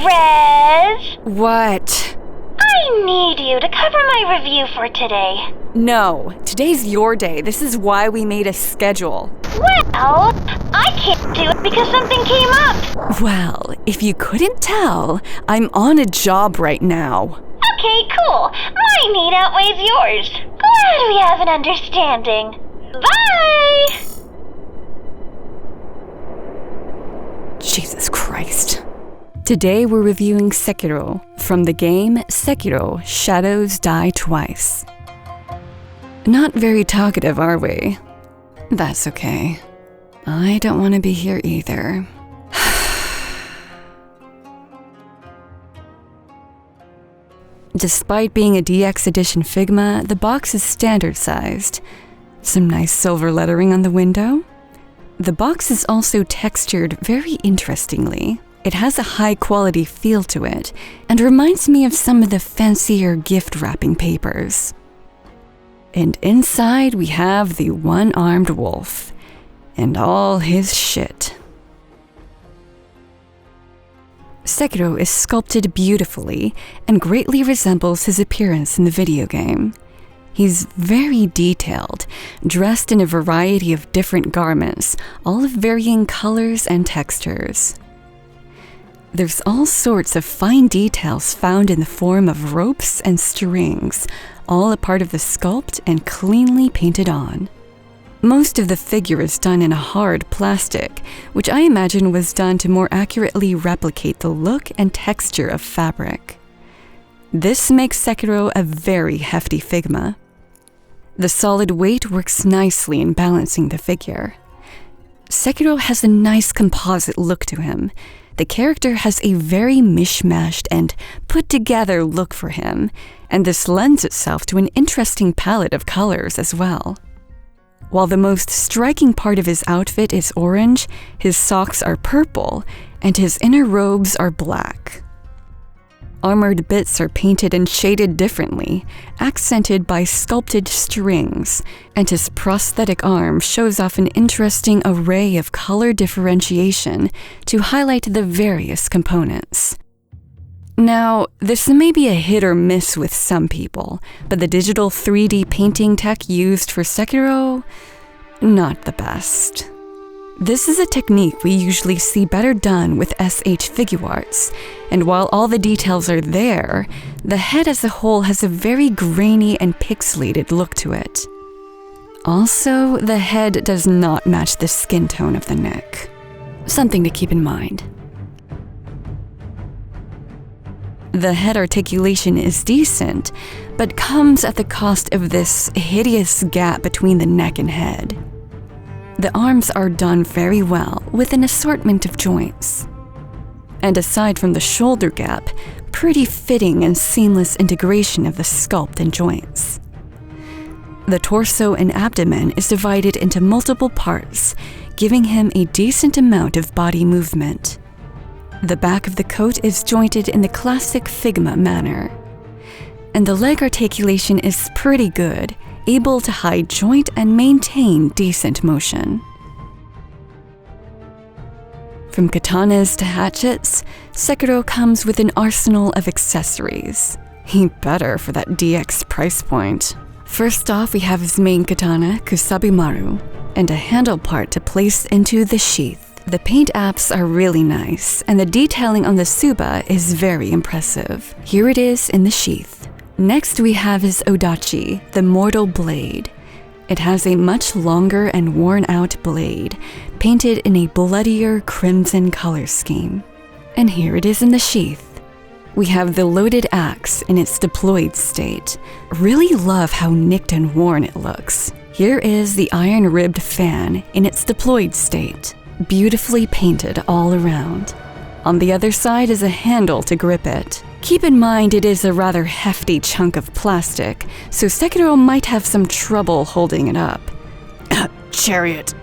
Rez! What? I need you to cover my review for today. No, today's your day. This is why we made a schedule. Well, I can't do it because something came up. Well, if you couldn't tell, I'm on a job right now. Okay, cool. My need outweighs yours. Glad we have an understanding. Bye! Jesus Christ. Today we're reviewing Sekiro from the game Sekiro: Shadows Die Twice. Not very talkative, are we? That's okay. I don't want to be here either. Despite being a DX edition Figma, the box is standard sized. Some nice silver lettering on the window. The box is also textured very interestingly. It has a high quality feel to it and reminds me of some of the fancier gift wrapping papers. And inside we have the one-armed wolf and all his shit. Sekiro is sculpted beautifully and greatly resembles his appearance in the video game. He's very detailed, dressed in a variety of different garments, all of varying colors and textures. There's all sorts of fine details found in the form of ropes and strings, all a part of the sculpt and cleanly painted on. Most of the figure is done in a hard plastic, which I imagine was done to more accurately replicate the look and texture of fabric. This makes Sekiro a very hefty Figma. The solid weight works nicely in balancing the figure. Sekiro has a nice composite look to him. The character has a very mishmashed and put-together look for him, and this lends itself to an interesting palette of colors as well. While the most striking part of his outfit is orange, his socks are purple, and his inner robes are black. Armored bits are painted and shaded differently, accented by sculpted strings, and his prosthetic arm shows off an interesting array of color differentiation to highlight the various components. Now, this may be a hit or miss with some people, but the digital 3D painting tech used for Sekiro, not the best. This is a technique we usually see better done with SH Figuarts, and while all the details are there, the head as a whole has a very grainy and pixelated look to it. Also, the head does not match the skin tone of the neck. Something to keep in mind. The head articulation is decent, but comes at the cost of this hideous gap between the neck and head. The arms are done very well with an assortment of joints. And aside from the shoulder gap, pretty fitting and seamless integration of the sculpt and joints. The torso and abdomen is divided into multiple parts, giving him a decent amount of body movement. The back of the coat is jointed in the classic Figma manner. And the leg articulation is pretty good, able to hide joint and maintain decent motion. From katanas to hatchets, Sekiro comes with an arsenal of accessories. He better for that DX price point. First off, we have his main katana, Kusabimaru, and a handle part to place into the sheath. The paint apps are really nice, and the detailing on the tsuba is very impressive. Here it is in the sheath. Next we have his odachi, the mortal blade. It has a much longer and worn-out blade, painted in a bloodier crimson color scheme. And here it is in the sheath. We have the loaded axe in its deployed state. Really love how nicked and worn it looks. Here is the iron-ribbed fan in its deployed state, beautifully painted all around. On the other side is a handle to grip it. Keep in mind it is a rather hefty chunk of plastic, so Sekiro might have some trouble holding it up. Chariot.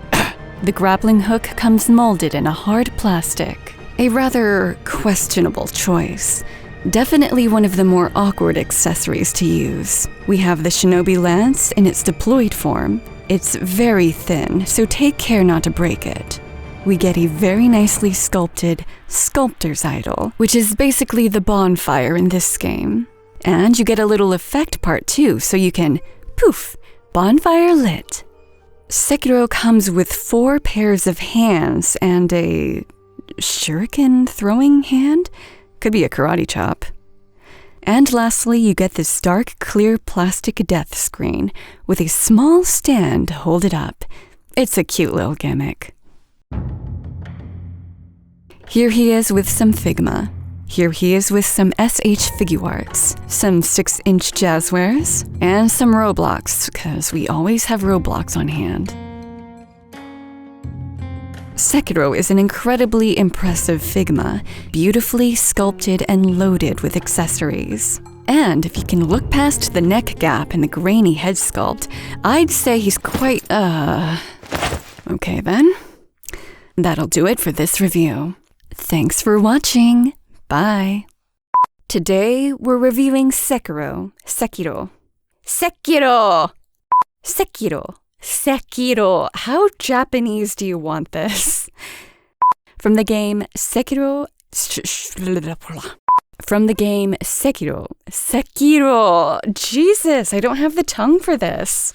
The grappling hook comes molded in a hard plastic. A rather questionable choice. Definitely one of the more awkward accessories to use. We have the shinobi lance in its deployed form. It's very thin, so take care not to break it. we get a very nicely sculpted sculptor's idol, which is basically the bonfire in this game. And you get a little effect part too, so you can, poof, bonfire lit. Sekiro comes with 4 pairs of hands and a shuriken throwing hand? Could be a karate chop. And lastly, you get this dark, clear plastic death screen with a small stand to hold it up. It's a cute little gimmick. Here he is with some Figma. Here he is with some SH Figuarts, some 6-inch jazzwares, and some Roblox, because we always have Roblox on hand. Sekiro is an incredibly impressive Figma, beautifully sculpted and loaded with accessories. And if you can look past the neck gap and the grainy head sculpt, I'd say he's quite, Okay then. That'll do it for this review. Thanks for watching. Bye. Today, we're reviewing Sekiro. How Japanese do you want this? From the game Sekiro. Jesus, I don't have the tongue for this.